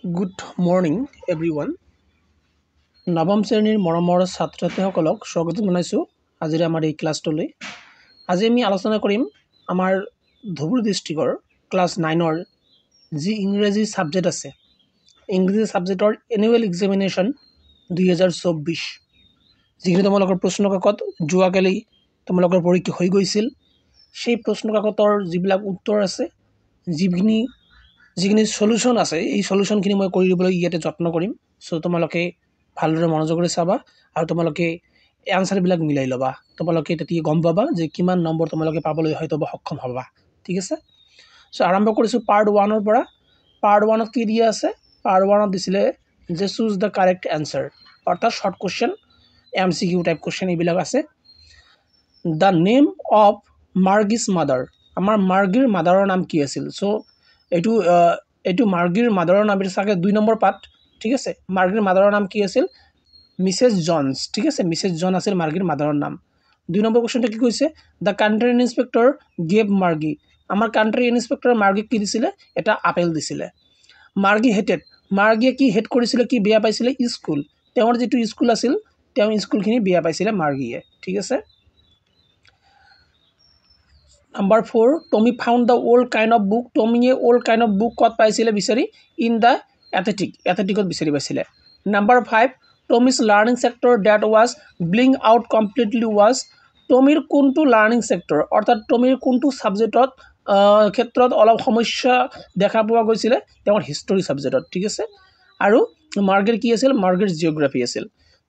Good morning, everyone. নৱম শ্ৰেণীৰ মৰমৰ ছাত্ৰ ছাত্ৰীসকলক স্বাগত জনাইছোঁ আজিৰ আমাৰ এই ক্লাছটোলৈ। আজি আমি আলোচনা কৰিম আমাৰ ধুবুৰী ডিষ্ট্ৰিক্টৰ ক্লাছ 9ৰ যি ইংৰাজী ছাবজেক্ট আছে, ইংৰাজী ছাবজেক্টৰ এনুৱেল এক্সামিনেশ্যন 2024, যিখিনি তোমালোকৰ প্ৰশ্ন কাকত যোৱাকালি তোমালোকৰ পৰীক্ষা হৈ গৈছিল, সেই প্ৰশ্ন কাকতৰ যিবিলাক উত্তৰ আছে, যিখিনি সলিউশ্যন আছে, এই সলিউশ্যনখিনি মই কৰি দিবলৈ ইয়াতে যত্ন কৰিম। চ' তোমালোকে ভালদৰে মনোযোগেৰে চাবা আৰু তোমালোকে এনচাৰবিলাক মিলাই ল'বা। তোমালোকে তেতিয়া গম পাবা যে কিমান নম্বৰ তোমালোকে পাবলৈ হয়তো সক্ষম হ'বা। ঠিক আছে? চ' আৰম্ভ কৰিছোঁ পাৰ্ট 1ৰ পৰা। পাৰ্ট 1ত কি দিয়া আছে? পাৰ্ট 1ত দিছিলে যে চুজ দ্য কাৰেক্ট এনচাৰ, অৰ্থাৎ short question, MCQ type question এইবিলাক আছে। দ্য নেম অফ মাৰ্গিছ মাদাৰ, আমাৰ মাৰ্গীৰ মাদাৰৰ নাম কি আছিল? চ' এইটো মাৰ্গীৰ মাদাৰৰ নাম চাগে 2 নম্বৰ পাৰ্ট। ঠিক আছে? মাৰ্গীৰ মাদাৰৰ নাম কি আছিল? Mrs John's. ঠিক আছে? মিছেছ জন আছিল মাৰ্গীৰ মাদাৰৰ নাম। 2 নম্বৰ কুৱেশ্যনটো কি কৈছে? দ্য কাণ্ট্ৰি ইনস্পেক্টৰ গেভ মাৰ্গী, আমাৰ কাণ্ট্ৰি ইনস্পেক্টৰ মাৰ্গীক কি দিছিলে? এটা আপেল দিছিলে। মাৰ্গী হেটেড, মাৰ্গীয়ে কি হেড কৰিছিলে, কি বেয়া পাইছিলে? স্কুল, তেওঁৰ যিটো স্কুল আছিল, তেওঁ স্কুলখিনি বেয়া পাইছিলে মাৰ্গীয়ে। ঠিক আছে? Number 4, Tommy found the old kind of book, টমিয়ে অল্ড কাইণ্ড অফ বুক ক'ত পাইছিলে বিচাৰি? ইন দ্য এথেটিকত বিচাৰি পাইছিলে। Number 5, Tommy's learning sector that was blinking out completely was, টমিৰ কোনটো লাৰ্ণিং ছেক্টৰ, অৰ্থাৎ টমিৰ কোনটো ছাবজেক্টত ক্ষেত্ৰত অলপ সমস্যা দেখা পোৱা গৈছিলে? তেওঁৰ হিষ্টৰী ছাবজেক্টত। ঠিক আছে? আৰু মাৰ্গীৰ কি আছিল? মাৰ্গীৰ জিঅ'গ্ৰাফী আছিল।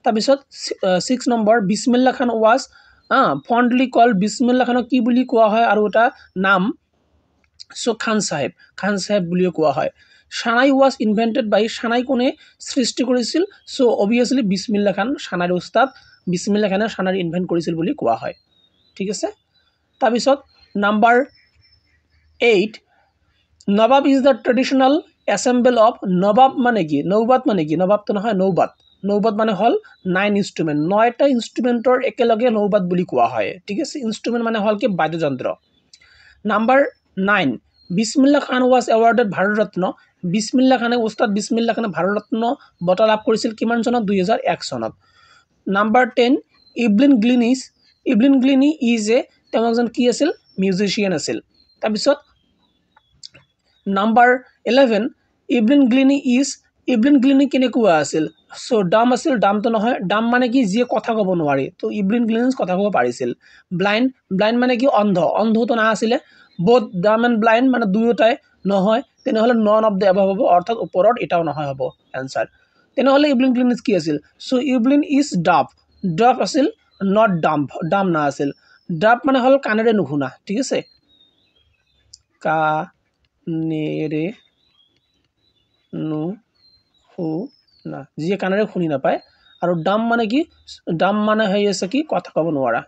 তাৰপিছত 6 নম্বৰ, বিছমিল্লা খান ৱাজ ফণ্ডলি কল, বিছমিল্লা খানক কি বুলি কোৱা হয় আৰু এটা নাম? চ' খান চাহেব বুলিও কোৱা হয়। সানাই ৱাজ ইনভেণ্টেড বাই, সানাই কোনে সৃষ্টি কৰিছিল? চ' অবভিয়াছলি বিছমিল্লা খান, সানাইৰ উস্তাদ বিছমিল্লা খানে সানাই ইনভেণ্ট কৰিছিল বুলি কোৱা হয়। ঠিক আছে? তাৰপিছত number 8, nawab is the traditional ensemble of, nawab মানে কি? নৌবাত মানে কি? নবাবটো নহয়, নৌবাত। নৌবাত মানে হ'ল 9 ইনষ্ট্ৰুমেণ্ট, 9টা ইনষ্ট্ৰুমেণ্টৰ একেলগে নৌবাত বুলি কোৱা হয়। ঠিক আছে? ইনষ্ট্ৰুমেণ্ট মানে হ'ল কি? বাদ্যযন্ত্ৰ। Number 9, Bismillah Khan was awarded Bharat Ratna, Bismillah খানে, উস্তাদ বিছমিল্লা খানে ভাৰত ৰত্ন বঁটা লাভ কৰিছিল কিমান চনত? 2001 চনত। নাম্বাৰ 10, ইভলিন গ্লিনি ইজ তেওঁ এজন কি আছিল? মিউজিচিয়ান আছিল। তাৰপিছত নাম্বাৰ 11, ইভলিন গ্লিনি কেনেকুৱা আছিল? চ' ডাম আছিল, ডামটো নহয়, ডাম মানে কি? যিয়ে কথা ক'ব নোৱাৰি। তো ইভলিন গ্লিনি কথা ক'ব পাৰিছিল। ব্লাইণ্ড মানে কি? অন্ধটো না আছিলে। বোথ ডাম এণ্ড ব্লাইণ্ড মানে দুয়োটাই নহয়, তেনেহ'লে নন অফ দ্য এবাভ হ'ব, অৰ্থাৎ ওপৰত এটাও নহয় হ'ব এনচাৰ। তেনেহ'লে ইভলিন গ্লিনিছ কি আছিল? চ' ইভলিন ইজ ডাফ আছিল, নট ডাম না আছিল। ডাফ মানে হ'ল কাণেৰে নুশুনা। ঠিক আছে? কাণেৰে নুশুনা, যিয়ে কাণেৰে শুনি নাপায়। আৰু ডাম মানে কি? ডাম মানে হৈ আছে কি? কথা ক'ব নোৱাৰা।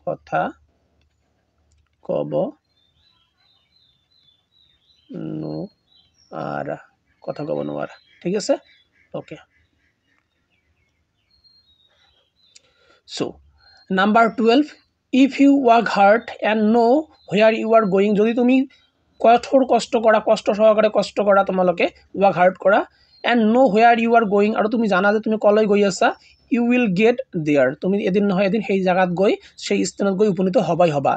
কথা ক'ব নোৱাৰা। ঠিক আছে? Okay. So' number 12, if you work hard and know' where you are going, যদি তুমি কঠোৰ কষ্ট কৰা, তোমালোকে ৱাৰ্ক হাৰ্ড কৰা, and know' where you are going, আৰু তুমি জানা যে তুমি কলৈ গৈ আছা, ইউ উইল গেট দেয়াৰ, তুমি এদিন নহয় এদিন সেই জাগাত গৈ, সেই স্থানত গৈ উপনীত হ'বা।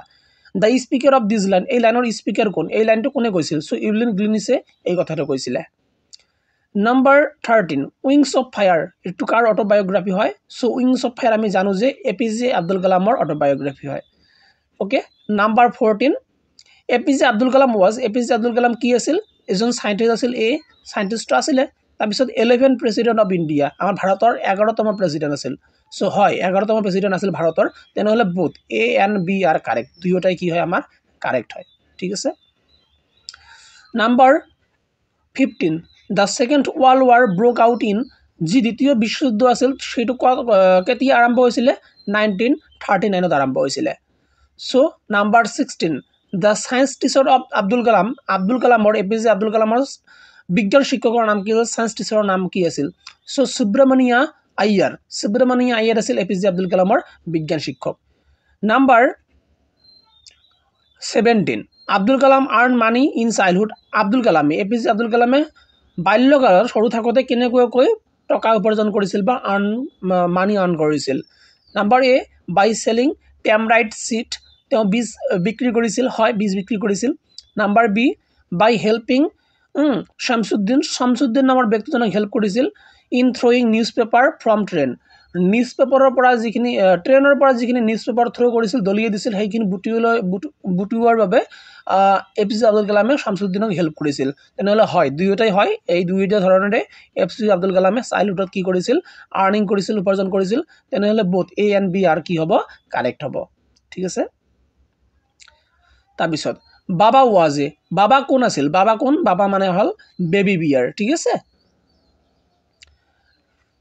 The speaker of this line, এই লাইনৰ স্পীকাৰ কোন? এই লাইনটো কোনে কৈছিল? চ' ইভলিন গ্লিনিছে এই কথাটো কৈছিলে। নাম্বাৰ 13, উইংছ অফ ফায়াৰ, এইটো কাৰ অটোবায়োগ্ৰাফি হয়? চ' উইংছ অফ ফায়াৰ আমি জানো যে APJ আব্দুল কালামৰ অটোবায়োগ্ৰাফি হয়। Okay. Number 14, APJ Abdul Kalam কি আছিল? এজন চাইণ্টিষ্ট আছিল, চাইণ্টিষ্ট আছিলে। তাৰপিছত 11 প্ৰেচিডেণ্ট অফ ইণ্ডিয়া, আমাৰ ভাৰতৰ 11তম প্ৰেচিডেণ্ট আছিল। চ' হয়, 11তম প্ৰেচিডেণ্ট আছিল ভাৰতৰ। তেনেহ'লে booth A and B R correct, দুয়োটাই কি হয়? আমাৰ কাৰেক্ট হয়। ঠিক আছে? Number 15, the second world war broke out in, যি দ্বিতীয় বিশ্বযুদ্ধ আছিল সেইটো কেতিয়া আৰম্ভ হৈছিলে? 1939ত আৰম্ভ হৈছিলে। So' number 16, the science teacher of Abdul কালামৰ, APJ আব্দুল কালামৰ বিজ্ঞান শিক্ষকৰ নাম কি আছিল? ছায়েন্স টিচাৰৰ নাম কি আছিল? চ' সুব্ৰমণিয়া আয়াৰ আছিল APJ আব্দুল কালামৰ বিজ্ঞান শিক্ষক। Number 17, Abdul Kalam earn money in childhood, APJ Abdul কালামে বাল্যকালত সৰু থাকোঁতে কেনেকুৱাকৈ টকা উপাৰ্জন কৰিছিল বা মানি আৰ্ণ কৰিছিল। Number A by selling tamarind seed, তেওঁ বীজ বিক্ৰী কৰিছিল, হয় বীজ বিক্ৰী কৰিছিল। Number B by helping Shamsuddin নামৰ ব্যক্তিজনক হেল্প কৰিছিল in throwing newspaper from train, নিউজ পেপাৰৰ পৰা যিখিনি ট্ৰেইনৰ পৰা যিখিনি নিউজ পেপাৰ থ্ৰ' কৰিছিল দলিয়াই দিছিল সেইখিনি বুটুৱাৰ বাবে APJ আব্দুল কালামে শামছুদ্দিনক হেল্প কৰিছিল। তেনেহ'লে হয় দুয়োটাই হয়, এই দুয়োটা ধৰণেৰে APJ আব্দুল কালামে চাইল্ডহুডত কি কৰিছিল আৰ্নিং কৰিছিল, উপাৰ্জন কৰিছিল। তেনেহ'লে both A and B R কি হ'ব কাৰেক্ট হ'ব। ঠিক আছে। তাৰপিছত বাবা ৱাজে, বাবা কোন আছিল, বাবা কোন, বাবা মানে হ'ল বেবী বিয়াৰ। ঠিক আছে।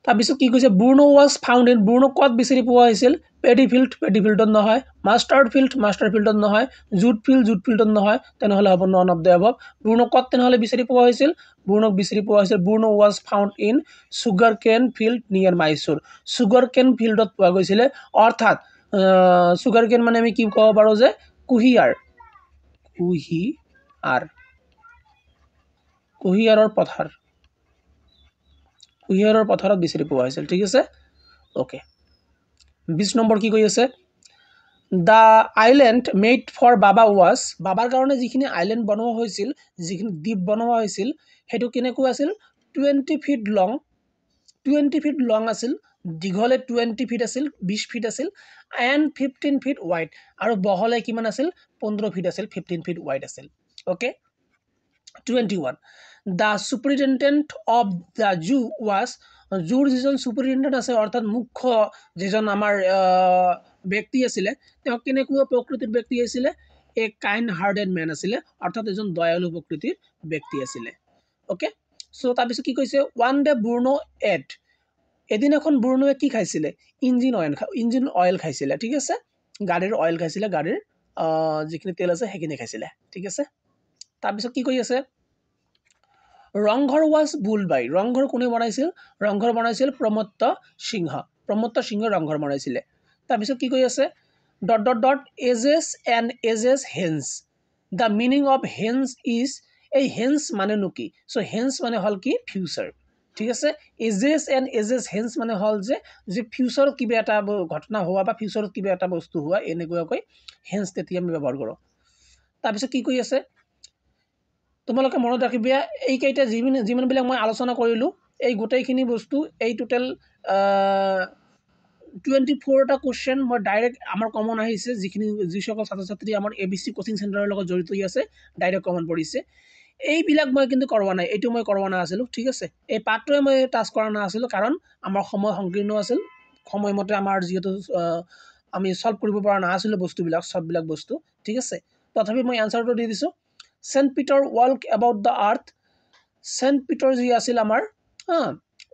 তাৰপিছত কি কৈছে বুৰ্নো ৱাজ ফাউণ্ড ইন, বুৰ্নো ক'ত বিচাৰি পোৱা হৈছিল, পেডিফিল্ডত নহয়, মাষ্টাৰ্ড ফিল্ডত নহয়, জুট ফিল্ডত নহয়, তেনেহ'লে হ'ব none of the above. Bruno ক'ত তেনেহ'লে বিচাৰি পোৱা হৈছিল, বুৰ্নোক বিচাৰি পোৱা হৈছিল, Bruno was found in sugar cane field near Mysore, sugar কেন ফিল্ডত পোৱা গৈছিলে। অৰ্থাৎ চুগাৰ কেন মানে আমি কি ক'ব পাৰোঁ যে কুঁহিয়াৰৰ পথাৰ, কুঁহিয়াৰৰ পথাৰত বিচাৰি পোৱা হৈছিল। ঠিক আছে। অ'কে। 20 নম্বৰ কি কৈ আছে, দ্য আইলেণ্ড মেড ফৰ বাবা ৱাজ, বাবাৰ কাৰণে যিখিনি আইলেণ্ড বনোৱা হৈছিল, যিখিনি দ্বীপ বনোৱা হৈছিল সেইটো কেনেকুৱা আছিল 20 ফিট লং, 20 ফিট লং আছিল, দীঘলে 20 ফিট আছিল, 20 ফিট আছিল, এণ্ড 15 ফিট ৱাইড, আৰু বহলে কিমান আছিল 15 ফিট আছিল, 15 ফিট ৱাইড আছিল। Okay. 21 the superintendent of the zoo was, জুৰ যিজন চুপাৰিনটেণ্ডেণ্ট আছে অৰ্থাৎ মুখ্য যিজন আমাৰ ব্যক্তি আছিলে তেওঁ কেনেকুৱা প্ৰকৃতিৰ ব্যক্তি আছিলে, এ কাইণ্ড হাৰ্টেড মেন আছিলে, অৰ্থাৎ এজন দয়ালু প্ৰকৃতিৰ ব্যক্তি আছিলে। অ'কে। চ' তাৰপিছত কি কৈছে ওৱান ডে বুৰ্নো এট, এদিন এখন বুৰ্নোৱে কি খাইছিলে, ইঞ্জিন অইল খাইছিলে। ঠিক আছে। গাড়ীৰ অইল খাইছিলে, গাড়ীৰ যিখিনি তেল আছে সেইখিনি খাইছিলে। ঠিক আছে। তাৰপিছত কি কৈ আছে ৰংঘৰ ৱাজ বুল্ড বাই, ৰংঘৰ কোনে বনাইছিল, ৰংঘৰ বনাইছিল প্ৰমত্ত সিংহ, ৰংঘৰ বনাইছিলে। তাৰপিছত কি কৈ আছে ages and ages hence, the meaning of hence is, এই হেঞ্চ মানেনো কি, চ' হেঞ্চ মানে হ'ল কি ফিউচাৰ। ঠিক আছে। এজেছ এণ্ড এজেছ হেঞ্চ মানে হ'ল যে ফিউচাৰত কিবা এটা ঘটনা হোৱা বা ফিউচাৰত কিবা এটা বস্তু হোৱা, এনেকুৱাকৈ হেঞ্চ তেতিয়া আমি ব্যৱহাৰ কৰোঁ। তাৰপিছত কি কৈ আছে তোমালোকে মনত ৰাখিবা এইকেইটা যিমানবিলাক মই আলোচনা কৰিলোঁ এই গোটেইখিনি বস্তু এই টোটেল 24টা কুৱেশ্যন মই ডাইৰেক্ট আমাৰ কমন আহিছে, যিসকল ছাত্ৰ ছাত্ৰী আমাৰ ABC কোচিং চেণ্টাৰৰ লগত জড়িত হৈ আছে ডাইৰেক্ট কমন পৰিছে। এইবিলাক মই কিন্তু কৰোৱা নাই, এইটো মই কৰোৱা নাছিলোঁ। ঠিক আছে। এই পাৰ্টটোৱে মই টাচ কৰা নাছিলোঁ কাৰণ আমাৰ সময় সংকীৰ্ণ আছিল, সময়মতে আমাৰ যিহেতু আমি ছল্ভ কৰিব পৰা নাছিলোঁ বস্তুবিলাক, চববিলাক বস্তু। ঠিক আছে। তথাপি মই এনচাৰটো দি দিছোঁ। Saint Peter walk about the earth, Saint Peter যি আছিল আমাৰ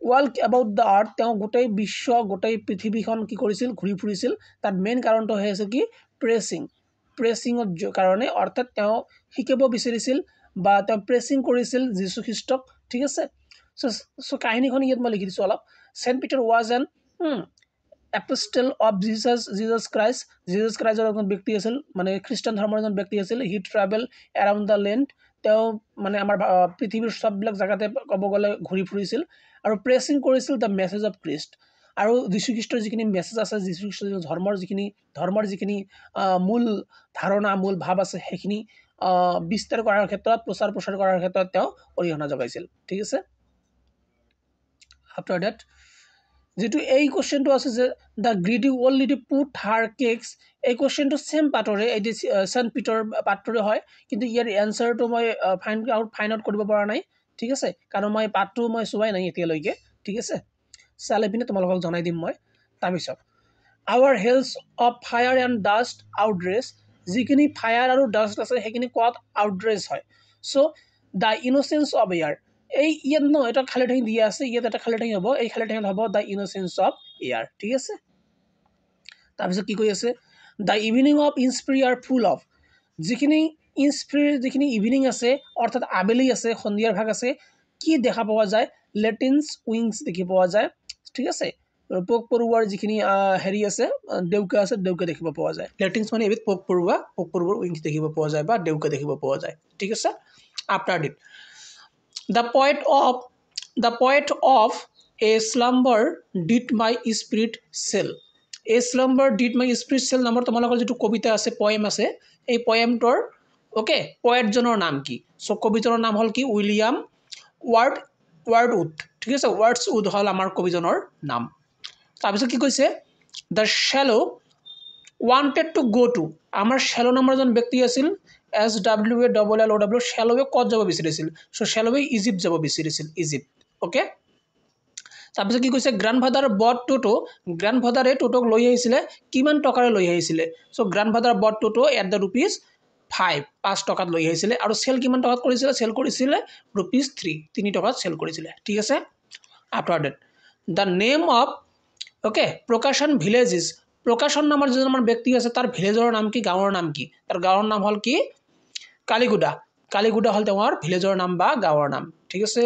ৱাল্ক এবাউট দ্য আৰ্থ, তেওঁ গোটেই বিশ্ব গোটেই পৃথিৱীখন কি কৰিছিল ঘূৰি ফুৰিছিল। তাত মেইন কাৰণটো হৈ আছে কি প্ৰেছিঙৰ কাৰণে, অৰ্থাৎ তেওঁ শিকিব বিচাৰিছিল বা তেওঁ প্ৰেছিং কৰিছিল যীশুখ্ৰীষ্টক। ঠিক আছে। চ' কাহিনীখন ইয়াত মই লিখি দিছোঁ অলপ। Saint Peter was an apostle of Jesus ক্ৰাইষ্টৰ এজন ব্যক্তি আছিল, মানে খ্ৰীষ্টান ধৰ্মৰ এজন ব্যক্তি আছিল। He travel around the land, তেওঁ মানে আমাৰ পৃথিৱীৰ চববিলাক জেগাতে ক'ব গ'লে ঘূৰি ফুৰিছিল আৰু প্ৰেছিং কৰিছিল দ্য মেছেজ অফ খ্ৰীষ্ট, আৰু যীশুখ্ৰীষ্টৰ যিখিনি মেছেজ আছে, যীশুখ্ৰীষ্টৰ ধৰ্মৰ যিখিনি মূল ধাৰণা মূল ভাৱ আছে সেইখিনি বিস্তাৰ কৰাৰ ক্ষেত্ৰত, প্ৰচাৰ কৰাৰ ক্ষেত্ৰত তেওঁ অৰিহণা যোগাইছিল। ঠিক আছে। আফটাৰ ডেট যিটো এই কুৱেশ্যনটো আছে যে the গ্ৰিডি old lady put her cakes, এই কুৱেশ্যনটো ছেম পাৰ্টৰে, এই চেণ্ট পিটাৰ পাৰ্টৰে হয়, কিন্তু ইয়াৰ এনচাৰটো মই ফাইণ্ড আউট কৰিব পৰা নাই। ঠিক আছে। কাৰণ মই পাৰ্টটো মই চোৱাই নাই এতিয়ালৈকে। ঠিক আছে। চালে পিনে তোমালোকক জনাই দিম মই। তাৰপিছত our hills of fire and dust outrage, যিখিনি ফায়াৰ আৰু ডাষ্ট আছে সেইখিনি ক'ত আউটৰেজ হয়। So' the innocence of air, এই ইয়াত এটা খালী ঠাই দিয়া আছে, ইয়াত এটা খালী ঠাই হ'ব, এই খালী ঠাইত হ'ব দ্য ইন'চেঞ্চ অফ এয়াৰ। ঠিক আছে। তাৰপিছত কি কৈ আছে the evening of Innisfree are full of, যিখিনি ইভিনিং আছে অৰ্থাৎ আবেলি আছে, সন্ধিয়াৰ ভাগ আছে, কি দেখা পোৱা যায় লেটিনছ উইংছ দেখি পোৱা যায়। ঠিক আছে। পোক পৰুৱাৰ যিখিনি হেৰি আছে, ডেউকা আছে, ডেউকা দেখিব পোৱা যায়। লেটিনছ মানে এবিধ পোক পৰুৱাৰ উইংছ দেখিব পোৱা যায় বা ডেউকা দেখিব পোৱা যায়। ঠিক আছে। After that The poet of a slumber did my spirit sell. A slumber did my spirit sell নামৰ তোমালোকৰ যেটো কবিতা আছে poem আছে এই poemটোৰ ওকে poetজনৰ নাম কি সো কবিজনৰ নাম হল কি উইলিয়াম ওয়াৰ্ডউড ঠিক আছে ওয়াৰ্ডসউড হল আমাৰ কবিজনৰ নাম তাৰপিছত কি কৈছে the shallow wanted to go to আমাৰ শ্যালো নামৰ জন ব্যক্তি আছিল SWALLOW শ্যালোৱে কত যাব বিচাৰিছিল সো শ্যালোৱে ইজিপ্ট যাব বিচাৰিছিল ইজিপ্ট ওকে তাৰপিছত কি কৈছে গ্ৰান্ডফাদাৰ বট টোটো গ্ৰান্ডফাদাৰে টোটোক লৈ আহিছিলে কিমান টকাৰে লৈ আহিছিলে সো গ্ৰান্ডফাদাৰ বট টোটো এট দ্য ৰুপিজ 5 টকাত লৈ আহিছিলে আৰু সেল কিমান টকাত কৰিছিলে সেল কৰিছিলে ৰুপিজ 3 টকাত সেল কৰিছিলে ঠিক আছে after that the name of okay প্ৰকাশন ভিলেজেস প্ৰকাশন নামৰ যিজন ব্যক্তি আছে তাৰ ভিলেজৰ নাম কি গাঁৱৰ নাম কি তাৰ গাঁৱৰ নাম হল কি কালিগুডা হল তেওঁৰ ভিলেজৰ নাম বা গাঁৱৰ নাম ঠিক আছে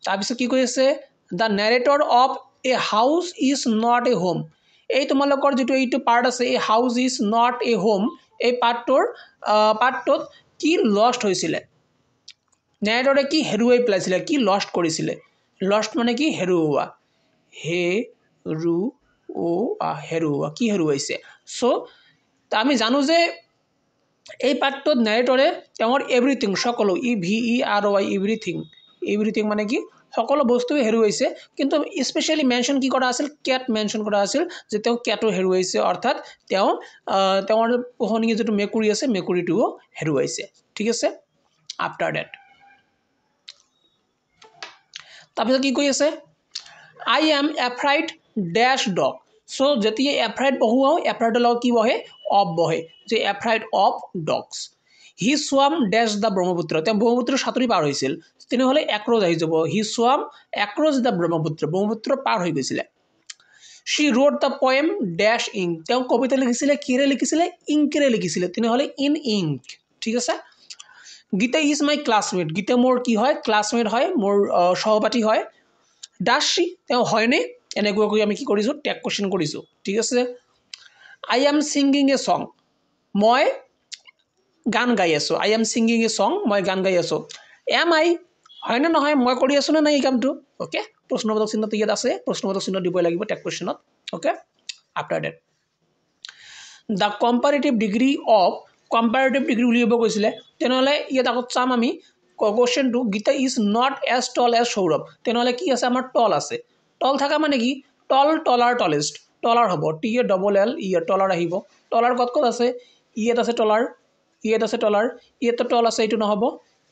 তাৰপিছত কি কৈ আছে the narrator of a house is not a home এই তোমালোকৰ যেটো এইটো পাৰ্ট আছে a house is not a home এই পাৰ্টটোত কি লষ্ট হৈছিলে নেৰেটৰে কি হেৰুৱাই পেলাইছিলে কি লষ্ট কৰিছিলে লষ্ট মানে কি হেৰুওৱা হেৰুওৱা কি হেৰুৱাইছে সো আমি জানো যে এই পাৰ্টটোত নেৰেটৰে তেওঁৰ এভৰিথিং সকলো EVERY এভৰিথিং মানে কি সকলো বস্তু হেৰুৱাইছে কিন্তু স্পেশালি মেনশন কি কৰা আছিল ক্যাট মেনশন কৰা আছিল যে তেওঁ ক্যাটো হেৰুৱাইছে অৰ্থাৎ তেওঁৰ পোহনীয়া যেটো মেকুৰী আছে মেকুৰীটো হেৰুৱাইছে ঠিক আছে আফটাৰ দ্যাট তাৰপিছত কি কৈ আছে I am afraid dash dog so যেতিয়া afraid বহুৱাও afraid লগত কি বহে of বহে যে afraid of dogs he swam dash the Brahmaputra তেওঁ ব্ৰহ্মপুত্ৰ সাঁতুৰি পাৰ হৈছিল তেনেহলে across আহি যাব he swam across the Brahmaputra পাৰ হৈ গৈছিল she wrote the poem dash ink তেওঁ কবিতা লিখিছিলে কিৰে লিখিছিলে ইংকেৰে লিখিছিলে তেনেহলে in ink ঠিক আছে Gita is my classmate Gita মোৰ কি হয় classmate হয় মোৰ সহপাঠী হয় দাসী তেওঁ হয়নে এনেকৈ কৈ আমি কি কৰিছো টেগ কোশ্চেন কৰিছো ঠিক আছে I am singing a song মই গান গাই আছো I am singing a song মই গান গাই আছো am I হয়নে নহয় মই কৰি আছো না এই কামটো ওকে প্ৰশ্নবোধক চিহ্নটো ইয়াত আছে প্ৰশ্নবোধক চিহ্ন দিব লাগিব টেগ কোশ্চেনত okay after that the comparative degree উলিয়াব কৈছিলে তেনেহলে ইয়াত আগত চাম আমি question two Gita is not as tall as Saurav তেনেহলে কি আছে আমাৰ টল আছে টল থাকা মানে কি টলাৰ টলেষ্ট টলাৰ হ'ব TALL টলাৰ আহিব টলাৰ কত আছে ইয়াত আছে টলাৰ ইয়াত টল আছে এইটো নহব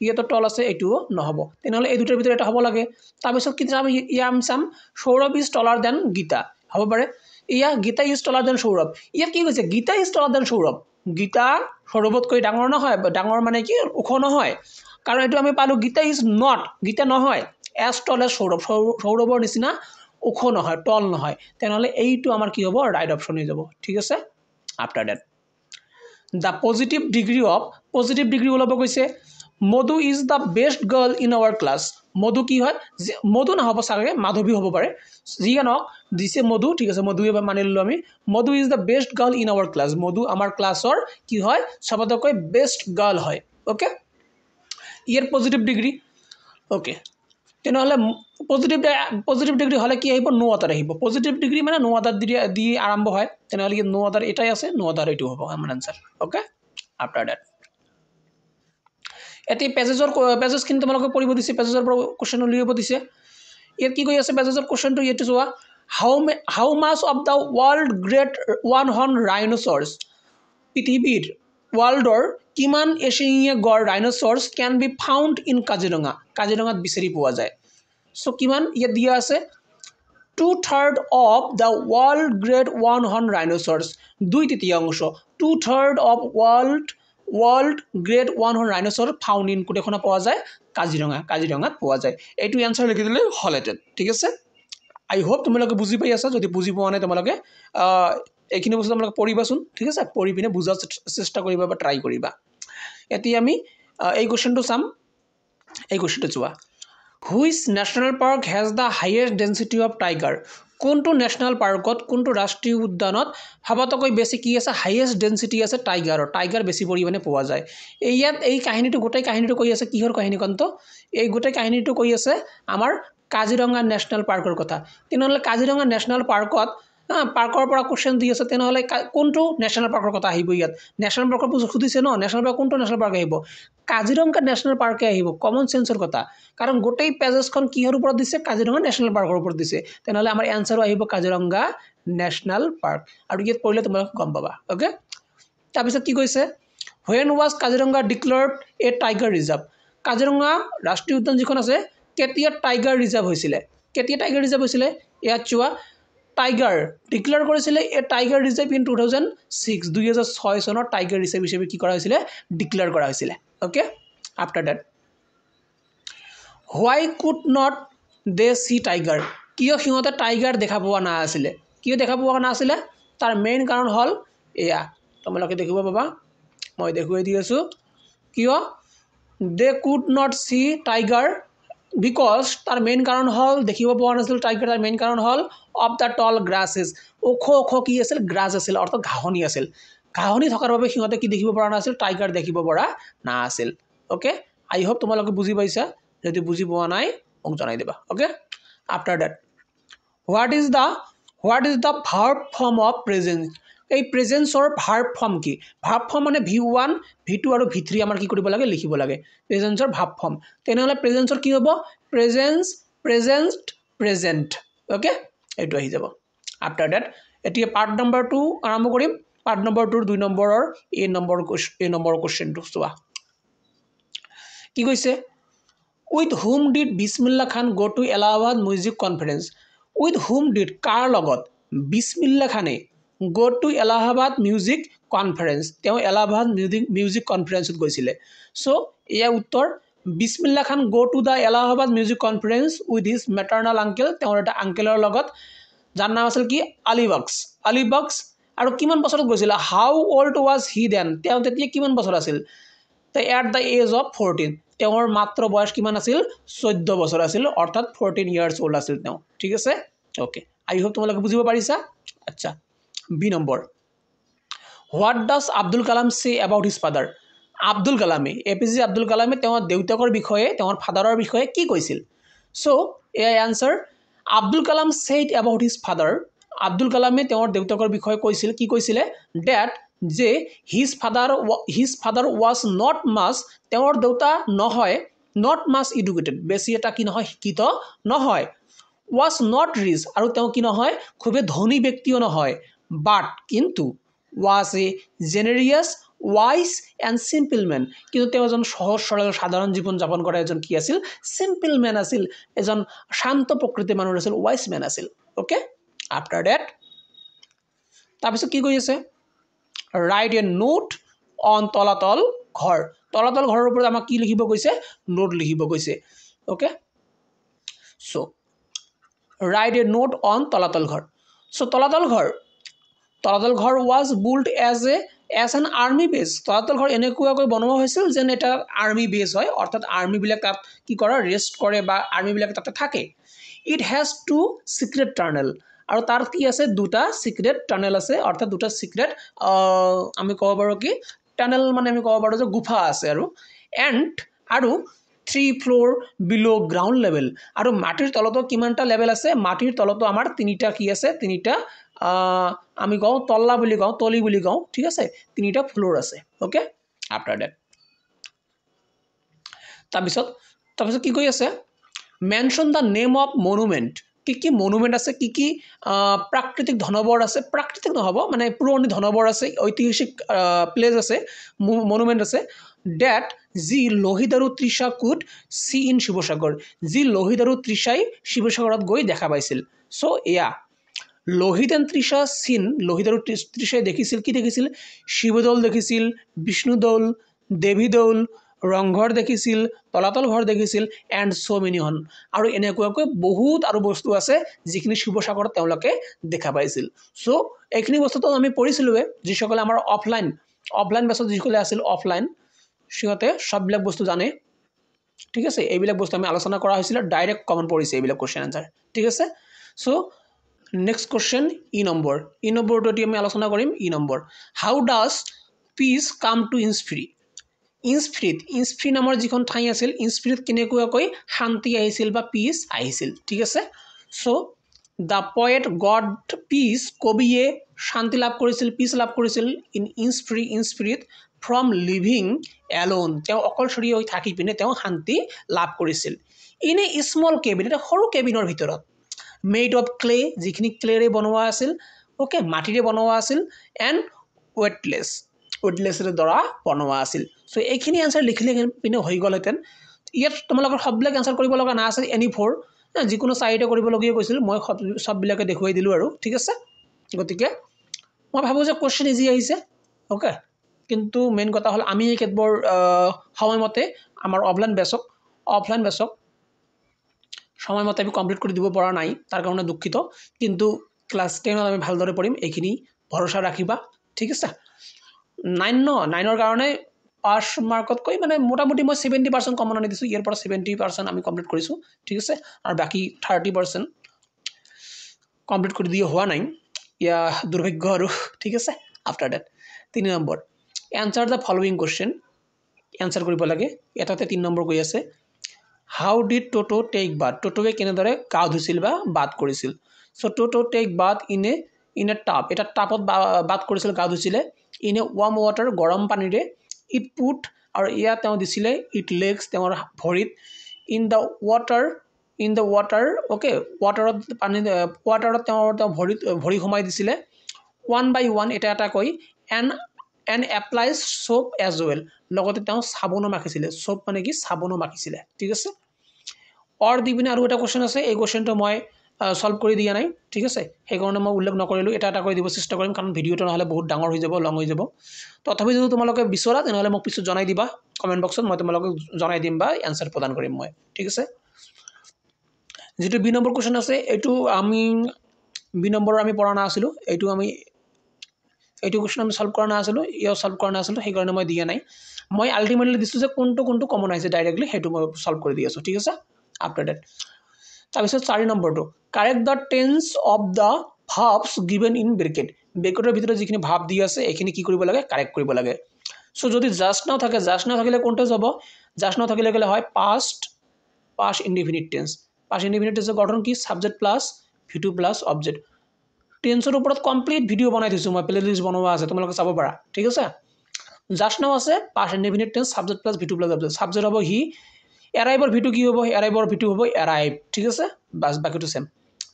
ইয়াত টল আছে এইটো নহব তেনেহলে এই দুটাৰ ভিতৰত এটা হ'ব লাগে তাৰপিছত কি চাম ইয়াম চাম Saurav is taller than Gita হ'ব পাৰে Gita is taller than Saurav ইয়াত কি কৈছে Gita is taller than Saurav Gita সৌৰভতকৈ ডাঙৰ নহয় ডাঙৰ মানে কি ওখ নহয় কাৰণ এটো আমি পালো গীতা ইজ নট গীতা নহয় এজ টল এজ সৌৰভৰ নিচিনা ওখ নহয় টল নহয় তেনেহলে এইটো আমাৰ কি হ'ব ৰাইট অপচন হৈ যাব ঠিক আছে after that the positive degree ওলাব কৈছে Madhu is the best girl in our class Madhu কি হয় মধু না হ'ব সাগে মাধৱী হ'ব পাৰে জিয়ানক দিছে মধু ঠিক আছে মধু এবাৰ মানি ললো আমি Madhu is the best girl in our class Madhu আমাৰ ক্লাছৰ কি হয় সবতকৈ বেষ্ট গাৰ্ল হয় ওকে ইয়াৰ পজিটিভ ডিগ্ৰী ওকে তেনেহলে পজিটিভ ডিগ্ৰী হলে কি আহিব নো আদাৰ আহিব পজিটিভ ডিগ্ৰী মানে নো আদাৰ দি আৰম্ভ হয় তেনেহলে নো আদাৰ এটাই আছে নো আদাৰ এইটো হ'ব আমাৰ আনসাৰ ওকে আফটাৰ দ্যাট এটি পেজেছ খিনি তোমালোকে পঢ়িব দিছে পেজেছৰ পৰা কোশ্চেন উলিয়াব দিছে ইয়াত কি কৈ আছে পেজেছৰ কোশ্চেনটো ইয়াতে যোৱা how much of the world great one horn rhinoceros পৃথিৱীৰ ওয়াৰ্ল্ডৰ কিমান এশিঙীয়া গড় rhinoceros can be found in কাজিৰঙাত বিচাৰি পোৱা যায় সো কিমান ইয়াত দিয়া আছে 2/3 of the world great one horn rhinoceros 2/3 of world great one horn rhinoceros found in কোটেখনা পোৱা যায় কাজিৰঙাত পোৱা যায় এইটো আনসাৰ লিখি দিলে হলহেতেন ঠিক আছে আই হোপ তোমালোকে বুজি পাই আছা যদি বুজি পোৱা নাই তোমালোকে এইখিনি বস্তু তোমালোকে পঢ়িবাচোন ঠিক আছে পঢ়ি পিনে বুজাৰ চেষ্টা কৰিবা বা ট্ৰাই কৰিবা এতিয়া আমি এই কোশ্চেনটো চাম এই কোশ্চেনটো চোৱা Which national park has the highest density of tiger? কোনটো ন্যাশনাল পাৰ্কত কোনটো ৰাষ্ট্ৰীয় উদ্যানত সবাতোকৈ বেছি কি আছে হাইয়েষ্ট ডেন্সিটি আছে টাইগাৰৰ টাইগাৰ বেছি পৰিমাণে পোৱা যায় ইয়াত এই কাহিনীটো গোটেই কাহিনীটো কৈ আছে কিহৰ কাহিনী কন্ত এই গোটেই কাহিনীটো কৈ আছে আমাৰ কাজিৰঙা ন্যাশনাল পাৰ্কৰ কথা তেনেহলে কাজিৰঙা ন্যাশনাল পাৰ্কত পাৰ্কৰ পৰা কোশ্চেন দি আছে তেনেহলে কোনটো ন্যাশনাল পাৰ্কৰ কথা আহিব ইয়াত ন্যাশনাল পাৰ্কৰ সুধিছে ন ন্যাশনাল পাৰ্ক কোনটো ন্যাশনাল পাৰ্ক আহিব কাজিৰঙা ন্যাশনাল পাৰ্কে আহিব কমন সেন্সৰ কথা কাৰণ গোটেই পেজেছখন কিহৰ ওপৰত দিছে কাজিৰঙা ন্যাশনাল পাৰ্কৰ ওপৰত দিছে তেনেহলে আমাৰ এনসাৰ আহিব কাজিৰঙা ন্যাশনাল পাৰ্ক আৰু ইয়াত পঢ়িলে তোমালোক গম পাবা ওকে তাৰপিছত কি কৈছে when was Kaziranga declared a tiger reserve Kaziranga ৰাষ্ট্ৰীয় উদ্যান যিখন আছে কেতিয়া টাইগাৰ ৰিজাৰ্ভ হৈছিলে কেতিয়া টাইগাৰ ৰিজাৰ্ভ হৈছিলে ইয়াত চোৱা টাইগাৰ ডিক্লেয়াৰ কৰিছিলে এ টাইগাৰ ৰিজাৰ্ভ ইন 2006 2006 চনৰ টাইগাৰ ৰিজাৰ্ভ হিচাপে কি কৰা হৈছিলে ডিক্লেয়াৰ কৰা হৈছিলে okay after that why could not they see tiger কিয় সিহঁতে টাইগাৰ দেখা পোৱা না আছিলে কিয় দেখা পোৱা না আছিলে তাৰ মেইন কাৰণ হল এয়া তোমালোকে দেখিব পাবা মই দেখুৱাই দি আছো কিয় they could not see tiger because তাৰ মেইন কাৰণ হল দেখিব পোৱা নাছিল টাইগাৰ তাৰ মেইন কাৰণ হল of the tall grasses ওখ ওখ কি আছিল গ্ৰাছ আছিল অৰ্থাৎ ঘাঁহনি আছিল ঘাঁহনি থকাৰ বাবে সিহঁতে কি দেখিব পৰা নাছিল টাইগাৰ দেখিব পৰা না আছিল ওকে আই হোপ তোমালোকে বুজি পাইছা যদি বুজি পোৱা নাই মোক জনাই দিবা okay after that what is the verb form of present এই প্ৰেজেন্সৰ ভাৰ্ব ফৰ্ম কি ভাৰ্ব ফৰ্ম মানে v1 v2 আৰু v3 আমাৰ কি কৰিব লাগে লিখিব লাগে প্ৰেজেন্সৰ ভাৰ্ব ফৰ্ম তেনেহলে প্ৰেজেন্সৰ কি হ'ব প্ৰেজেন্স প্ৰেজেন্ট প্ৰেজেন্ট ওকে এইটো আহি যাব আফটাৰ দ্যাট এতিয়া পাৰ্ট নম্বৰ 2 আৰম্ভ কৰিম পাৰ্ট নম্বৰ 2 2 নম্বৰৰ এ নম্বৰ কোশ্চেনটো চোৱা কি কৈছে with whom did বিসমিল্লাহ খান go to Allahabad music conference with whom did কাৰ লগত বিসমিল্লাহ খানে go to Allahabad music conference তেওঁ Allahabad music conference গৈছিলে সো এয়া উত্তৰ বিসমিল্লাহ খান go to the Allahabad music conference with his maternal uncle তেওঁৰ এটা আঙ্কেলৰ লগত যাৰ নাম আছিল কি আলী বক্স আৰু কিমান বছৰত গৈছিল how old was he then তেওঁ তেতিয়া কিমান বছৰ আছিল at the age of 14 তেওঁৰ মাত্ৰ বয়স কিমান আছিল 14 বছৰ আছিল অৰ্থাৎ 14 years old আছিল তেওঁ ঠিক আছে ওকে আই হোপ তোমালোকে বুজিব পাৰিছা আচ্ছা B number what does Abdul Kalam say about his father Abdul কালামে এপিজে আব্দুল কালামে তেওঁৰ দেউতাকৰ বিষয়ে তেওঁৰ ফাদাৰৰ বিষয়ে কি কৈছিল so A answer Abdul Kalam said about his father Abdul কালামে তেওঁৰ দেউতাকৰ বিষয়ে কৈছিল কি কৈছিলে that যে his father was not much তেওঁৰ দেউতা নহয় not much educated বেছি এটা কি নহয় শিক্ষিত নহয় was not rich আৰু তেওঁ কি নহয় খুবে ধনী ব্যক্তিও নহয় but কিন্তু was a generous wise and simple man কিন্তু তেওঁ এজন সহজ সৰল সাধাৰণ জীৱন যাপন কৰা এজন কি আছিল simple man আছিল এজন শান্ত প্ৰকৃতিৰ মানুহ আছিল wise man আছিল ওকে after that তাৰপিছত কি কৈ আছে write a note on তলাতল ঘৰৰ ওপৰত আমাক কি লিখিব কৈছে নোট লিখিব কৈছে okay so write a note on তলাতল ঘৰ সো তলাতল ঘৰ was built as an army base তলাতল ঘৰ এনেকুৱাকৈ বনোৱা হৈছিল যেন এটা আৰ্মি বেস হয় অৰ্থাৎ আৰ্মি বিলাক তাত কি কৰে ৰেষ্ট কৰে বা আৰ্মি বিলাক তাতে থাকে it has two secret tunnel আৰু তাৰ কি আছে দুটা সিক্ৰেট টানেল আছে অৰ্থাৎ দুটা সিক্ৰেট আমি ক'ব পাৰো কি টানেল মানে আমি ক'ব পাৰো যে গুফা আছে আৰু 3 ফ্লোৰ বিলো গ্ৰাউন্ড লেভেল আৰু মাটিৰ তলতো কিমানটা লেভেল আছে মাটিৰ তলতো আমাৰ তিনিটা কি আছে তিনিটা আমি কওঁ তলা বুলি কওঁ তলি বুলি কওঁ ঠিক আছে তিনিটা ফ্লোৰ আছে ওকে আফটাৰ দ্যাট তাৰপিছত কি কৈ আছে mention da name of monument কি মনুমেন্ট আছে কি প্ৰাকৃতিক ধনবৰ আছে প্ৰাকৃতিক নহব মানে পুৰণি ধনবৰ আছে ঐতিহাসিক প্লেস আছে মনুমেন্ট আছে ডেট জি লোহিত আৰু Trisha could see in Sivasagar G Lohit আৰু তৃষাই শিৱসাগৰত গৈ দেখা পাইছিল সো এয়া লোহিত এণ্ড তৃষা সিন লোহিত আৰু তৃষাই দেখিছিল কি দেখিছিল শিৱদৌল দেখিছিল বিষ্ণুদৌল দেৱীদৌল ৰংঘৰ দেখিছিল তলাতল ঘৰ দেখিছিল এণ্ড সো মেনি হন আৰু এনেকুৱাকৈ বহুত আৰু বস্তু আছে যিখিনি শিৱসাগৰত তেওঁলোকে দেখা পাইছিল সো এইখিনি বস্তুটো আমি পঢ়িছিলোৱে যিসকলে আমাৰ অফলাইন বেছত যিসকলে আছিল অফলাইন সিহঁতে সববিলাক বস্তু জানে ঠিক আছে এইবিলাক বস্তু আমি আলোচনা কৰা হৈছিল ডাইৰেক্ট কমন পৰিছে এইবিলাক কোশ্চেন আনসাৰ ঠিক আছে so next question E number নম্বৰটো এতিয়া আমি আলোচনা কৰিম E number how does peace come to Innisfree Innisfree নামৰ যিখন ঠাই আছিল ইনস্পিৰিত কেনেকুৱাকৈ শান্তি আহিছিল বা পিচ আহিছিল ঠিক আছে চ' দ্য পয়েট গড পিচ কবিয়ে শান্তি লাভ কৰিছিল পিচ লাভ কৰিছিল ইনস্পিৰিত ফ্ৰম লিভিং এলোন তেওঁ অকলশৰীয়া হৈ থাকি পিনে তেওঁ শান্তি লাভ কৰিছিল ইন এ স্মল কেবিন এটা সৰু কেবিনৰ ভিতৰত মেড অফ ক্লে যিখিনি ক্লেৰে বনোৱা আছিল ওকে মাটিৰে বনোৱা আছিল এণ্ড ৱেটলেছৰ দ্বাৰা বনোৱা আছিল চ' এইখিনি এনচাৰ লিখিলে পিনে হৈ গ'লহেঁতেন ইয়াত তোমালোকৰ সববিলাক এনচাৰ কৰিব লগা নাছিল এনি ফ'ৰ যিকোনো চাৰিটা কৰিবলগীয়া কৈছিল মই সববিলাকে দেখুৱাই দিলোঁ আৰু ঠিক আছে গতিকে মই ভাবোঁ যে কুৱেশ্যন ইজি আহিছে ওকে কিন্তু মেইন কথা হ'ল আমি কেতবোৰ সময়মতে আমাৰ অফলাইন বেচক সময়মতে আমি কমপ্লিট কৰি দিব পৰা নাই তাৰ কাৰণে দুঃখিত কিন্তু ক্লাছ 10 আমি ভালদৰে পঢ়িম এইখিনি ভৰসা ৰাখিবা ঠিক আছে 9ৰ কাৰণে পাছ মাৰ্কতকৈ মানে মোটামুটি মই 70% কমন আনি দিছোঁ ইয়াৰ পৰা 70% আমি কমপ্লিট কৰিছোঁ ঠিক আছে আৰু বাকি 30% কমপ্লিট কৰি দিয়া হোৱা নাই ইয়া দুৰ্ভাগ্য আৰু ঠিক আছে after that 3 number answer the following question answer কৰিব লাগে এটাতে 3 নম্বৰ কৈ আছে how did Toto take bath টোটোৱে কেনেদৰে গা ধুইছিল বা বাথ কৰিছিল so' Toto take bath in a tub এটা টাবত বাথ কৰিছিল গা ধুইছিলে ইন এ ৱাৰ্ম ৱাটাৰ গৰম পানীৰে ইট পুট আৰু ইয়াত তেওঁ দিছিলে ইট লেগছ তেওঁৰ ভৰিত ইন দ্য ৱাটাৰ ওকে ৱাটাৰত তেওঁ ভৰি সোমাই দিছিলে 1 by 1 এটা কৈ এণ্ড এপ্লাইজ সোপ এজ ৱেল লগতে তেওঁ চাবোনো মাখিছিলে সোপ মানে কি চাবোনো মাখিছিলে ঠিক আছে অৰ দি পিনে আৰু এটা কোশ্চেন আছে এই কোশ্চেনটো মই সলভ কৰি দিয়া নাই ঠিক আছে সেইকাৰণে মই উল্লেখ নকৰিলোঁ এটা কৰি দিব চেষ্টা কৰিম কাৰণ ভিডিঅ'টো নহ'লে বহুত ডাঙৰ হৈ যাব লং হৈ যাব তথাপি যদি তোমালোকে বিচৰা তেনেহ'লে মোক পিছত জনাই দিবা কমেণ্ট বক্সত মই তোমালোকক জনাই দিম বা এনচাৰ প্ৰদান কৰিম মই ঠিক আছে যেটো বি নম্বৰ কোশ্চেন আছে এইটো আমি বি নম্বৰৰ আমি পঢ়া নাছিলোঁ এইটো কোশ্চেন আমি সলভ কৰা নাছিলোঁ সলভ কৰা নাছিলোঁ সেইকাৰণে মই দিয়া নাই মই আল্টিমেটলি দিছোঁ যে কোনটো কমন আহিছে ডাইৰেক্টলি সেইটো মই সলভ কৰি দি আছোঁ ঠিক আছে আফটাৰ দ্যাট তাৰপিছত 4 নম্বৰটো correct the tense of the verbs given in ব্ৰেকেটৰ ভিতৰত যিখিনি ভাৰ্ব দি আছে এইখিনি কি কৰিব লাগে কাৰেক্ট কৰিব লাগে চ' যদি জাষ্ট নাও থাকিলে কোনটো যাব জাষ্ট নাও থাকিলে গ'লে হয় পাষ্ট ইনডিফিনিট টেন্সৰ গঠন কি subject plus V2 plus object টেন্সৰ ওপৰত কমপ্লিট ভিডিঅ' বনাই থৈছোঁ মই প্লেলিষ্ট বনোৱা আছে তোমালোকে চাব পাৰা ঠিক আছে জাষ্ট নাও আছে past indefinite tense subject plus V2 plus object subject হ'ব হি এৰাইভৰ V2 কি হ'ব এৰাইভৰ V2 হ'ব এৰাইভ ঠিক আছে বাস বাকিটো সেম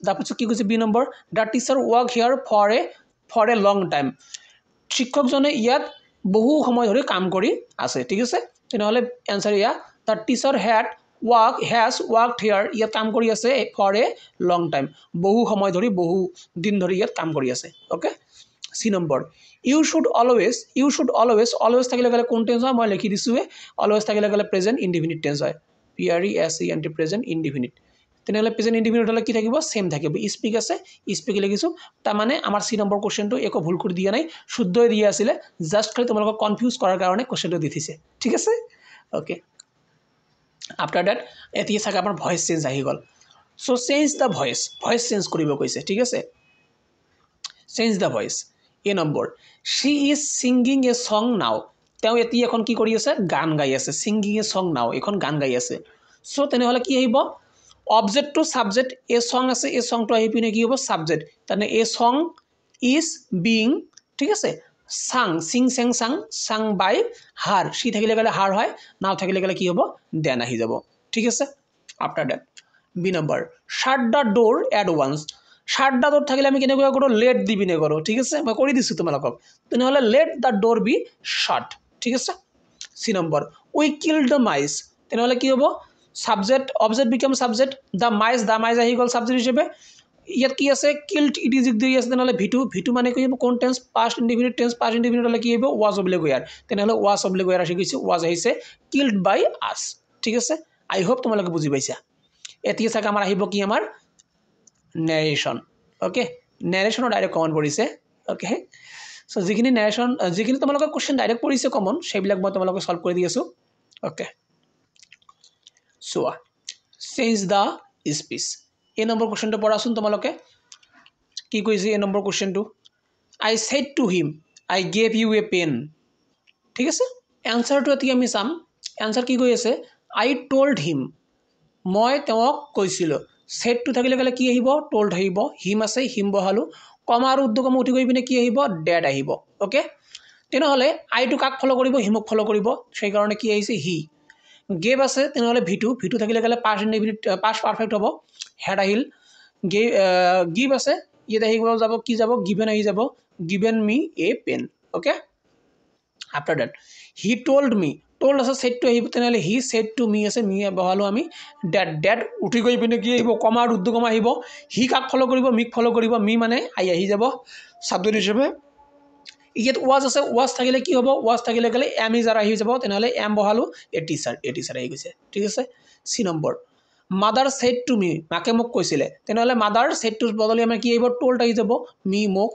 তাৰপিছত কি কৈছে B number the teacher work here for a long time শিক্ষকজনে ইয়াত বহু সময় ধৰি কাম কৰি আছে ঠিক আছে তেনেহ'লে এনসাৰ ইয়া দ্য টিচাৰ হেজ ৱৰ্কড হিয়াৰ ইয়াত কাম কৰি আছে ফৰ এ লং টাইম বহু সময় ধৰি বহু দিন ধৰি ইয়াত কাম কৰি আছে okay C number you should always থাকিলে গ'লে কোন টেন্স হয় মই লিখি দিছোঁ অলৱেজ থাকিলে গ'লে প্ৰেজেণ্ট ইনডিফিনিট টেন্স হয় PRESENT প্ৰেজেণ্ট ইনডিফিনিট তেনেহ'লে প্ৰেজেণ্ট ইনডিফিনিট হ'লে কি থাকিব সেম থাকিব স্পিক আছে স্পিক লিখিছোঁ তাৰমানে আমাৰ সি নম্বৰ কোশ্চেনটো একো ভুল কৰি দিয়া নাই শুদ্ধই দিয়া আছিলে জাষ্ট খালি তোমালোকক কনফিউজ কৰাৰ কাৰণে কোশ্চেনটো দি থৈছে ঠিক আছে ওকে আফটাৰ দ্যাট এতিয়া চাগে আপোনাৰ ভইচ চেঞ্জ আহি গ'ল চ' চেঞ্জ দ্য ভইচ চেঞ্জ কৰিব কৈছে ঠিক আছে change the voice A number Shi is singing A song নাও তেওঁ এতিয়া এখন কি কৰি আছে গান গাই আছে ছিংগিং এ ছং নাও এখন গান গাই আছে চ' তেনেহ'লে কি আহিব object to subject A song আছে এই ছংটো আহি পিনে কি হ'ব সাবজেক্ট তাৰমানে এ ছং ইজ বিং ঠিক আছে sang by her she থাকিলে গ'লে her হয় নাও থাকিলে গ'লে কি হ'ব দেন আহি যাব ঠিক আছে after that B number shut the door at once shut the door থাকিলে আমি কেনেকৈ কৰোঁ লেট দি পিনে কৰোঁ ঠিক আছে মই কৰি দিছোঁ তোমালোকক তেনেহ'লে লেট দ্য ডোৰ বি শাট ঠিক আছে সি নম্বৰ উই কিল দ্য মাইচ তেনেহ'লে কি হ'ব subject object become subject the mice আহি গ'ল সাবজেক্ট হিচাপে ইয়াত কি আছে কিল্ড ইট ইজ দি আছে তেনেহ'লে V2 মানে কি হ'ব কোন টেন্স পাষ্ট ইনডিফিনিট হ'লে কি হ'ব ৱাজ অব্লিগেয়াৰ তেনেহ'লে ৱাজ অব্লিগেয়াৰ আহি গৈছে ৱাজ আহিছে কিল্ড বাই আছ ঠিক আছে আই হোপ তোমালোকে বুজি পাইছা এতিয়া চাগে আমাৰ আহিব কি আমাৰ নেৰেশ্যন ওকে নেৰেশ্যনৰ ডাইৰেক্ট কমন পৰিছে ওকে চ' যিখিনি তোমালোকৰ কুৱেশ্যন ডাইৰেক্ট পৰিছে কমন সেইবিলাক মই তোমালোকক সলভ কৰি দি আছোঁ ওকে চোৱা চেঞ্জ দ্য স্পীচ এই নম্বৰ কুৱেশ্যনটো পঢ়াচোন তোমালোকে কি কৈছে এই number কুৱেশ্যনটো I said to him I gave you a pen ঠিক আছে এনসাৰটো এতিয়া আমি চাম এনসাৰ কি কৈ আছে I told him মই তেওঁক কৈছিল said to থাকিলে গলে কি আহিব told আহিব him আছে him বহালো কমা আৰু উদ্ধকমা উঠি গৈ পিনে কি আহিব dad আহিব ওকে তেনেহলে I টো কাক ফলো কৰিব হিমক ফলো কৰিব সেই কাৰণে কি আহিছে he gave আছে তেনেহলে v2 থাকিলে গলে past perfect হ'ব had আহিল give আছে ইয়াত আহি যাব কি যাব given আহি যাব given me a pen okay after that he told me told আছে said to আহিব তেনেহলে he said to me আছে me বহালো আমি dad উঠি গৈ পিনে কি আহিব কমা আৰু উদ্ধকমা আহিব he কাক ফলো কৰিব মিক ফলো কৰিব me মানে I আহি যাব সাবজেক্ট হিচাপে ইয়াত was আছে was থাকিলে কি হ'ব was থাকিলে গলে am is আহি যাব তেনেহলে am বহালো a teacher আহি গৈছে ঠিক আছে সি number mother said to me মাকে মোক কৈছিলে তেনেহলে mother said to বদলি আমাৰ কি আহিব told আহি যাব me মোক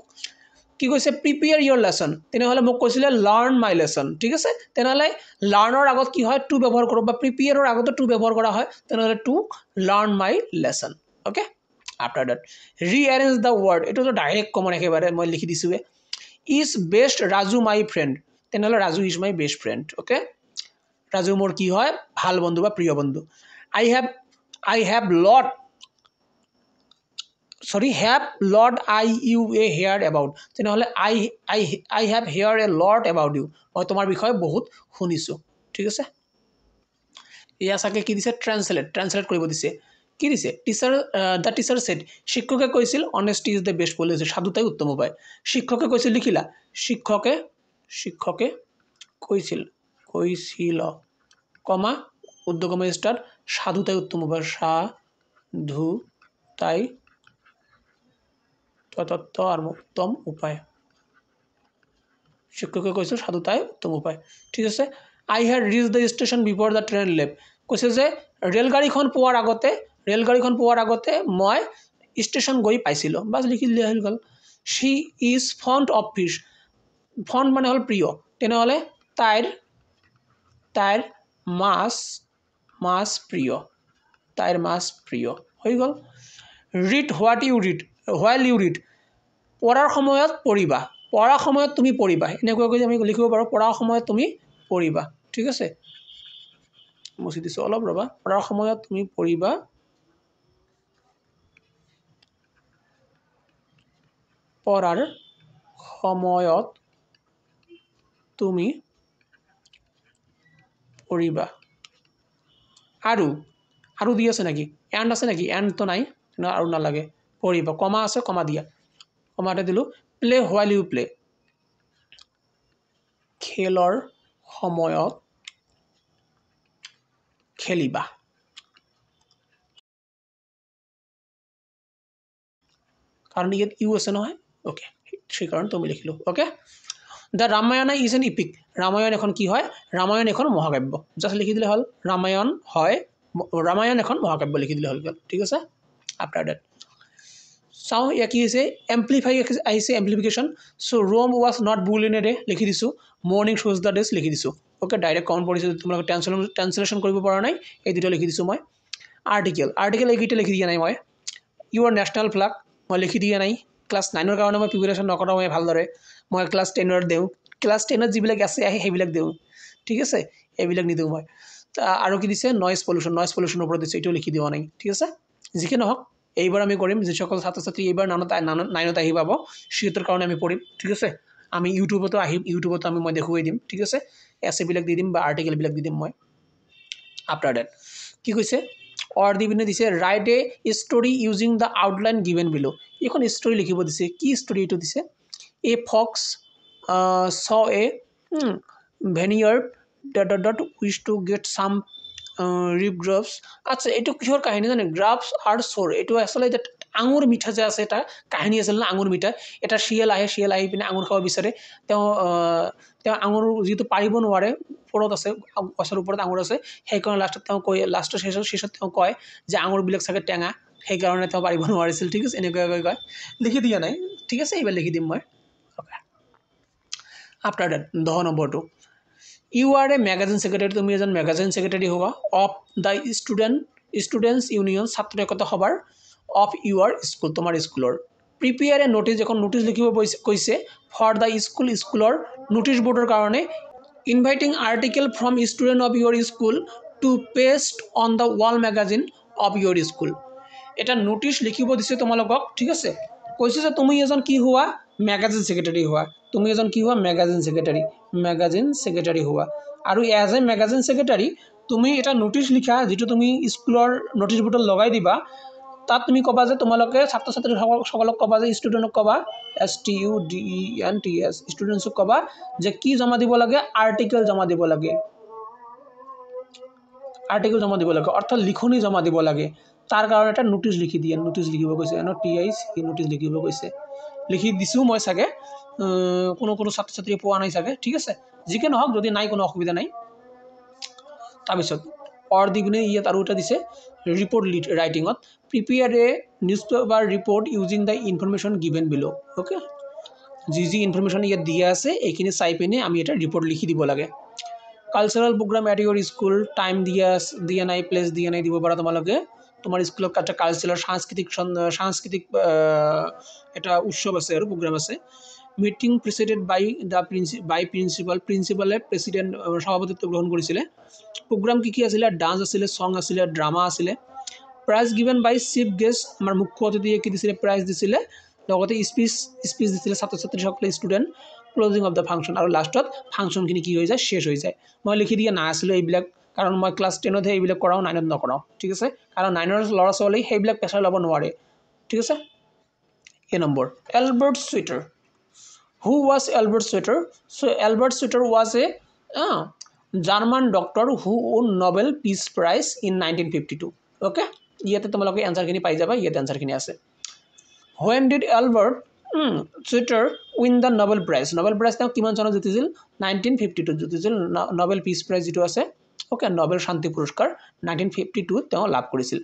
কি কৈছে prepare your lesson তেনেহলে মোক কৈছিলে learn my lesson ঠিক আছে তেনেহলে learner আগত কি হয় to ব্যৱহাৰ কৰব বা prepare ৰ আগত to ব্যৱহাৰ কৰা হয় তেনেহলে to learn my lesson okay after that rearrange the word এটো তো ডাইৰেক্ট কমন একেবাৰে মই লিখি দিছো is best Raju my friend তেনেহলে Raju is my best friend okay Raju মোৰ কি হয় ভাল বন্ধু বা প্ৰিয় বন্ধু I have lot I you a heard about তেনেহলে I have heard a lot about you মই তোমাৰ বিষয়ে বহুত শুনিছো ঠিক আছে ইয়া সাকে কি দিছে ট্ৰান্সলেট কৰিব দিছে কি দিছে the teacher said শিক্ষকে কৈছিল honesty is the best policy সাধুতাই উত্তম উপায় শিক্ষকে কৈছিল লিখিলা শিক্ষকে কৈছিল কমা উদ্ধকমা স্টার্ট সাধুতাই উত্তম উপায় সাধুতাই তত্ত্ব আর উত্তম উপায় শিক্ষকে কৈছিল সাধুতাই উত্তম উপায় ঠিক আছে I had reached the station before the train left কৈছে যে ৰেলগাড়ীখন পোৱাৰ আগতে মই ষ্টেচন গৈ পাইছিল বাস লিখি দিয়া হল গল she is fond of fish fond মানে হল প্ৰিয় তেনেহলে তাইৰ মাছ প্ৰিয় হৈ গল read what you read while you read পঢ়াৰ সময়ত তুমি পঢ়িবা এনেকৈ আমি লিখিব পাৰো পঢ়াৰ সময়ত তুমি পঢ়িবা ঠিক আছে মুছি দিছো অলপ ৰবা পঢ়াৰ সময়ত তুমি পঢ়িবা পঢ়াৰ সময়ত তুমি পঢ়িবা আৰু দি আছে নাকি এন্ড আছে নাকি এন্ড তো নাই না আৰু না লাগে পঢ়িবা কমা আছে কমা দিয়া কমাতে দিলো প্লে while you play খেলৰ সময়ত খেলিবা কাৰণ ইয়াত ইউ আছে নহয় ওকে সেই কাৰণ তুমি লিখিলো okay The Ramayana is an epic Ramayana এখন কি হয় ৰামায়ণ এখন মহাকাব্য জাস্ট লিখি দিলে হল ৰামায়ণ এখন মহাকাব্য লিখি দিলে হল ঠিক আছে after that চাও ইয়া কি আছে এমপ্লিফাই আহিছে এমপ্লিফিকেশন so Rome was not built in a day লিখি দিছো morning shows the days লিখি দিছো ওকে ডাইৰেক্ট কাউন্ট পৰিছে তোমালোক ট্ৰান্সলেশন কৰিব পৰা নাই এই দুটো লিখি দিছো মই আৰ্টিকেল এইকেইটা লিখি দিয়া নাই মই your national flag মই লিখি দিয়া নাই ক্লাস 9 ৰ কাৰণে মই প্ৰিপাৰেচন নকৰা মই ভালদৰে মই ক্লাস 10 ৰ দেউ ক্লাস 10 ত যিবিলাক আছে সেইবিলাক দেউ ঠিক আছে এইবিলাক নিদিও মই আৰু কি দিছে নয়েজ পলিউশন ওপৰত দিছে এটো লিখি দিয়া নাই ঠিক আছে যিকে নহক এইবাৰ আমি কৰিম যে সকল ছাত্ৰছাত্ৰী এইবাৰ 9ত আহি পাব সিহঁতৰ কাৰণে আমি পঢ়িম ঠিক আছে আমি ইউটিউবতো আহিম ইউটিউবতো আমি মই দেখুৱাই দিম ঠিক আছে এসে বিলাক দি দিম বা আৰ্টিকেল বিলাক দি দিম মই after that কি কৈছে or দিবিনে দিছে write a story using the outline given below এখন story লিখিব দিছে কি story এটো দিছে a fox saw a vineyard ... wish to get some rib grapes আচ্ছা এটো কিহৰ কাহিনী জানে grapes are sour এটো আসলে আঙুৰ মিঠা যে আছে এটা কাহিনী আছিল না আঙুৰ মিঠা এটা শিয়াল আহি পিনে আঙুৰ খাব বিচাৰে তেওঁ আঙুৰ যেটো পাৰিব নোৱাৰে ওপৰত আছে গছৰ ওপৰত আঙুৰ আছে সেই কাৰণ লাষ্টৰ শেষত তেওঁ কয় যে আঙুৰ বিলাক থাকে টেঙা সেই কাৰণে তেওঁ পাৰিব নোৱাৰিছিল ঠিক আছে এনেকৈ কয় লিখি দিয়া নাই ঠিক আছে এইবাৰ লিখি দিম মই ওকে after that 10 নম্বৰটো you are a magazine secretary তুমি এজন magazine secretary হবা of the students union ছাত্র একতা সভাৰ of your school তোমাৰ স্কুলৰ প্ৰিপেয়াৰ এ নোটিছ, এখন নোটিছ লিখিব কৈছে ফৰ দ্য স্কুলৰ নোটিছ বোৰ্ডৰ কাৰণে, inviting article from student of your school to paste on the wall magazine of your school. এটা নোটিছ লিখিব দিছে তোমালোকক, ঠিক আছে। কৈছে যে তুমি এজন কি হোৱা, মেগাজিন ছেক্ৰেটাৰী হোৱা। তুমি এজন কি হোৱা, মেগাজিন ছেক্ৰেটাৰী হোৱা। আৰু এজ এ মেগাজিন ছেক্ৰেটাৰী তুমি এটা নোটিছ লিখা, যিটো তুমি স্কুলৰ নোটিছ বোৰ্ডত লগাই দিবা। তাত তুমি ক'বা যে তোমালোকে ছাত্ৰ ছাত্ৰীসকলক ক'বা যে, ষ্টুডেণ্টক ক'বা, STUDENTS ষ্টুডেণ্টছক ক'বা যে কি জমা দিব লাগে, আৰ্টিকেল জমা দিব লাগে, অৰ্থাৎ লিখনি জমা দিব লাগে। তাৰ কাৰণে এটা নোটিছ লিখি দিয়ে, নোটিছ লিখিব কৈছে, NOTIC নোটিছ লিখিব কৈছে। লিখি দিছোঁ মই চাগে, কোনো ছাত্ৰ ছাত্ৰীয়ে পোৱা নাই চাগে, ঠিক আছে। যিকে নহওক, যদি নাই কোনো অসুবিধা নাই। তাৰপিছত দি পিনে ইয়াত আৰু এটা দিছে ৰিপৰ্ট ৰাইটিঙত, prepare a newspaper report using the information given below'. Okay, যি ইনফৰমেশ্যন ইয়াত দিয়া আছে এইখিনি চাই পিনে আমি এটা ৰিপৰ্ট লিখি দিব লাগে। Cultural programme at your school, time দিয়া নাই, প্লেচ দিয়া নাই, দিব পাৰা তোমালোকে। তোমাৰ স্কুলত এটা কালচাৰেল সাংস্কৃতিক এটা উৎসৱ আছে আৰু প্ৰগ্ৰাম আছে। মিটিং প্ৰেচিডেড বাই প্ৰিন্সিপালে প্ৰেচিডেণ্ট সভাপতিত্ব গ্ৰহণ কৰিছিলে। প্ৰগ্ৰাম কি আছিলে, ডান্স আছিলে, ছং আছিলে, ড্ৰামা আছিলে। প্ৰাইজ গিভেন বাই চিফ গেষ্ট, আমাৰ মুখ্য অতিথিয়ে কি দিছিলে, প্ৰাইজ দিছিলে। লগতে স্পিচ দিছিলে ছাত্ৰ ছাত্ৰীসকলে, student. Closing of the function, আৰু লাষ্টত ফাংচনখিনি কি হৈ যায়, শেষ হৈ যায়। মই লিখি দিয়া নাছিলোঁ এইবিলাক, কাৰণ মই ক্লাছ 10তহে এইবিলাক কৰাওঁ, 9ত নকৰাওঁ, ঠিক আছে। কাৰণ 9ৰ ল'ৰা ছোৱালী সেইবিলাক প্ৰেছাৰ ল'ব নোৱাৰে, ঠিক আছে। A number, Albert Schweitzer. Who was Albert Schweitzer? So' Albert Schweitzer was a German doctor who won Nobel peace prize in 1952। Okay, ইয়াতে তোমালোকে এনচাৰখিনি পাই যাবা, ইয়াতে এনচাৰখিনি আছে। When did Albert Schweitzer win the Nobel Prize? Nobel Prize তেওঁ কিমান চনত জিতিছিল? 1952 জিতিছিল Nobel peace prize যিটো আছে। অ'কে, নোবেল শান্তি পুৰস্কাৰ 1952 তেওঁ লাভ কৰিছিল।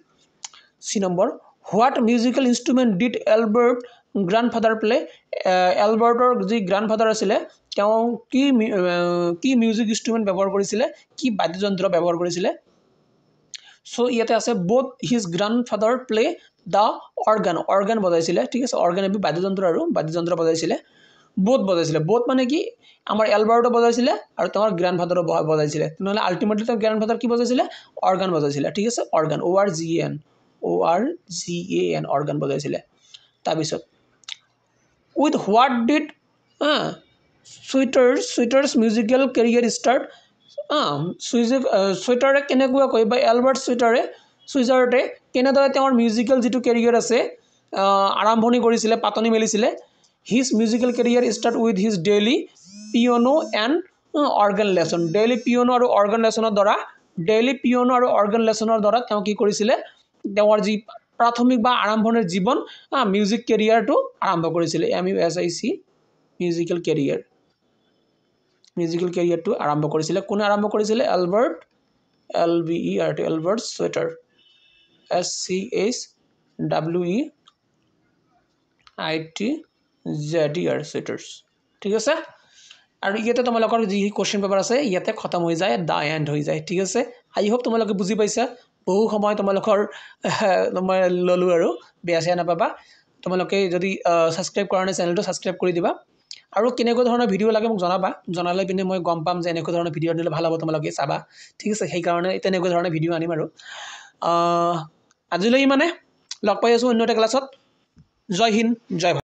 C number, what musical instrument did Albert grandfather play? এলবাৰ্টৰ যি গ্ৰাণ্ডফাদাৰ আছিলে তেওঁ কি মিউজিক ইনষ্ট্ৰুমেণ্ট ব্যৱহাৰ কৰিছিলে, কি বাদ্যযন্ত্ৰ ব্যৱহাৰ কৰিছিলে? চ' ইয়াতে আছে both his grandfather play the organ বজাইছিলে, ঠিক আছে। অৰ্গান এবিধ বাদ্যযন্ত্ৰ, আৰু বাদ্যযন্ত্ৰ বজাইছিলে। বোথ মানে কি, আমাৰ এলবাৰ্টো বজাইছিলে আৰু তেওঁৰ গ্ৰাণ্ডফাদাৰো বজাইছিলে। তেনেহ'লে আল্টিমেটলি তেওঁৰ গ্ৰাণ্ডফাদাৰ কি বজাইছিলে, অৰ্গান বজাইছিলে, ঠিক আছে। অৰ্গান, ORGAN অৰ্গান বজাইছিলে। তাৰপিছত with what did Schweitzer's musical career start? ছুইটাৰে কেনেকুৱাকৈ, বা এলবাৰ্ট ছুইটাৰে কেনেদৰে তেওঁৰ মিউজিকেল যিটো কেৰিয়াৰ আছে আৰম্ভণি কৰিছিলে, পাতনি মেলিছিলে? His musical career start with his daily piano and organ lesson. Daily piano আৰু অৰ্গান লেচনৰ দ্বাৰা তেওঁ কি কৰিছিলে, তেওঁৰ যি প্ৰাথমিক বা আৰম্ভণিৰ জীৱন, মিউজিক কেৰিয়াৰটো আৰম্ভ কৰিছিলে। MUSIC মিউজিকেল কেৰিয়াৰটো আৰম্ভ কৰিছিলে। কোনে আৰম্ভ কৰিছিলে? এলবাৰ্ট ছুইটাৰ, SCHWEITZER ছুইটাৰ্ছ, ঠিক আছে। আৰু ইয়াতে তোমালোকৰ যি কুৱেশ্যন পেপাৰ আছে ইয়াতে খতম হৈ যায়, দ্য এণ্ড হৈ যায়, ঠিক আছে। আই হোপ তোমালোকে বুজি পাইছা। বহু সময় তোমালোকৰ মই ল'লোঁ, আৰু বেয়া চেয়া নাপাবা। তোমালোকে যদি ছাবস্ক্ৰাইব কৰা নাই চেনেলটো ছাবস্ক্ৰাইব কৰি দিবা। আৰু কেনেকুৱা ধৰণৰ ভিডিঅ' লাগে মোক জনাবা, জনালে পিনে মই গম পাম যে এনেকুৱা ধৰণৰ ভিডিঅ' দিলে ভাল হ'ব, তোমালোকে চাবা, ঠিক আছে। সেইকাৰণে তেনেকুৱা ধৰণৰ ভিডিঅ' আনিম। আৰু আজিলৈ মানে লগ পাই আছোঁ অন্য এটা ক্লাছত। জয় হিন্দ, জয় ভাৰত।